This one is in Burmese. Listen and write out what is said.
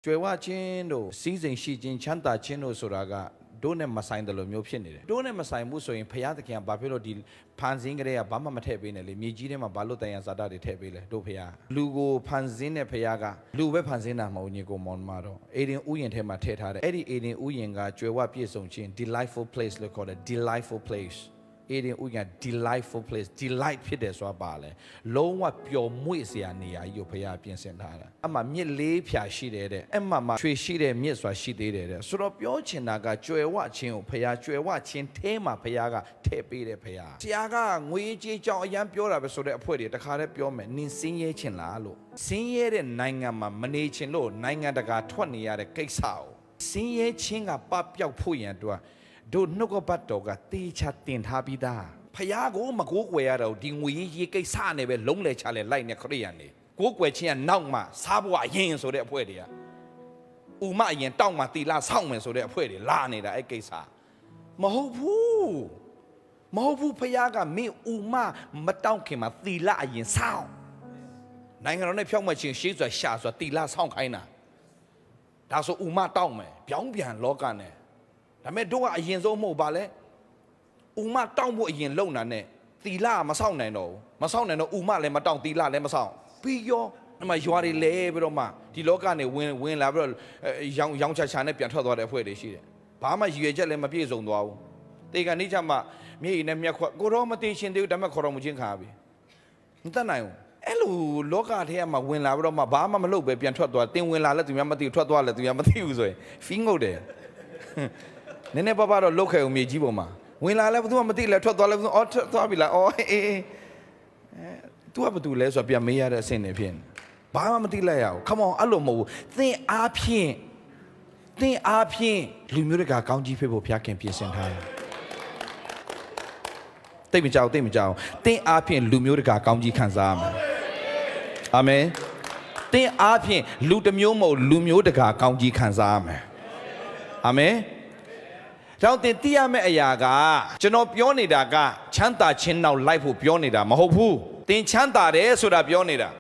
ကျွယ်ဝချင်းတို့စီးစိမ်ရှိချင်းချမ်းသာချင်းတို့ဆိုတာကတို့နဲ့မဆိုင်တယ်လို့မျိုးဖြစ်နေတယ်တို့နဲ့မဆိုင်မှုဆိုရင်ဖယားသခင်ကဘာဖြစ်လို့ဒီဖန်ဆင်းကြတဲ့ကဘာမှမထည့်ပေးနဲ့လေမြေကြီးထဲမှာဘာလို့တန်ရဇာတာတွေထည့်ပေးလဲတို့ဖယားလူကိုဖန်ဆင်းတဲ့ဖယားကလူပဲဖန်ဆင်းတာမဟုတ်ညီကိုမောင်မတော့အေဒင်ဥယျာဉ်ထဲမှာထည့်ထားတယ်အဲ့ဒီအေဒင်ဥယျာဉ်ကကျွယ်ဝပြည့်စုံခြင်း delightful place လို့ခေါ်တယ် delightful placeအေဒင်ဥယျာဉ် delightful place delight ဖြစ်တယ်ဆိုတာပါလေလုံးဝပျော်မွေ့စရာနေရာကြီးကိုဖယားပြင်ဆင်ထားတာအမှမြစ်လေးဖြာရှိတယ်တဲ့အမှမှာရွှေရှိတဲ့မြစ်ဆိုတာရှိသေးတယ်တဲ့ဆိုတော့ပြောချင်တာကကျွယ်ဝခြင်းကိုဖယားကျွယ်ဝခြင်းထဲမှာဖယားကထည့်ပေးတယ်ဖယားဆရာကငွေကြေးကြောင်းအရန်ပြောတာပဲဆိုတဲ့အဖွဲတွေတခါတည်းပြောမယ်နင်စင်းရဲချင်လားလို့စင်းရဲတဲ့နိုင်ငံမှာမနေချင်လို့နိုင်ငံတကာထွက်နေရတဲ့ကိစ္စကိုစင်းရဲခြင်းကပပျောက်ဖို့ရန်အတွက်တို့နှုတ်ကပတ်တော်ကတေချာတင်ထားပြီးသားဖယားကိုမကိုးကွယ်ရတော့ဒီငွေရေးကိစ္စနဲ့ပဲလုံးလေချလေလိုက်နေခရိယန်နေကိုးကွယ်ခြင်းကနောက်မှစားဖို့အရင်ဆိုတဲ့အဖွဲတွေကဥမအရင်တောက်မှတီလာဆောက်မယ်ဆိုတဲ့အဖွဲတွေလာနေတာအဲ့ကိစ္စမဟုတ်ဘူးဖယားကမင်းဥမမတောက်ခင်မှာတီလာအရင်ဆောက်နိုင်ငံတော်နဲ့ဖြောက်မှချင်းရှိစွာရှာစွာတီလာဆောက်ခိုင်းတာဒါဆိုဥမတောက်မယ်ပြောင်းပြန်လောကနဲ့ဒါမဲ့တို့ကအရင်ဆုံးမဟုတ်ပါလဲဥမတောင်းဖို့အရင်လုံတာနဲ့သီလမဆောက်နိုင်တော့ဘူးမဆောက်နိုင်တော့ဥမလည်းမတောင်းသီလလည်းမဆောက်ပြီးရောအမှရွာတွေလဲပြီးတော့မှဒီလောကနေဝင်လာပြီးတော့ရောင်ချာနဲ့ပြန်ထွက်သွားတဲ့အဖွဲ့တွေရှိတယ်ဘာမှရည်ရွယ်ချက်လည်းမပြည့်စုံသွားဘူးတေကန်နေချမှမြေကြီးနဲ့မြက်ခွက်ကိုတော့မသိရှင်သေးဘူးဒါမဲ့ခေါ်တော်မူခြင်းခါပြီမတတ်နိုင်ဘူးအဲ့လိုလောကထဲမှာဝင်လာပြီးတော့မှဘာမှမလုပ်ပဲပြန်ထွက်သွားတင်ဝင်လာလဲသူများမသိဘူးထွက်သွားလဲသူများမသိဘူးဆိုရင်ဖီးငုတ်တယ်နည်းနည်းပါးပါတော့လုတ်ခဲ့အောင်မြေကြီးပေါ်မှာဝင်လာလဲဘယ်သူမှမသိလဲထွက်သွားလဲဘယ်သူအော်ထွက်သွားပြီလားအော်အေးသူကဘာတူလဲဆိုတော့ပြန်မေးရတဲ့အဆင့်နေဖြစ်ဘာမှမသိလိုက်ရဘူး come on အဲ့လိုမဟုတ်ဘူးသင်အားဖြင့်လူမျိုးတွေကကောင်းကြီးဖြစ်ဖို့ဘုရားခင်ပြင်ဆင်ထားတယ်တိတ်မကြောက်သင်အားဖြင့်လူမျိုးတွေကကောင်းကြီးခံစားရမယ်အာမင်သင်အားဖြင့်လူတစ်မျိုးမဟုတ်လူမျိုးတကာကောင်းကြီးခံစားရမယ်အာမင်ကြောင့်သင်သိရမယ့်အရာကကျွန်တော်ပြောနေတာကချမ်းသာခြင်းနောက်လိုက်ဖို့ပြောနေတာမဟုတ်ဘူးသင်ချမ်းသာတယ်ဆိုတာပြောနေတာ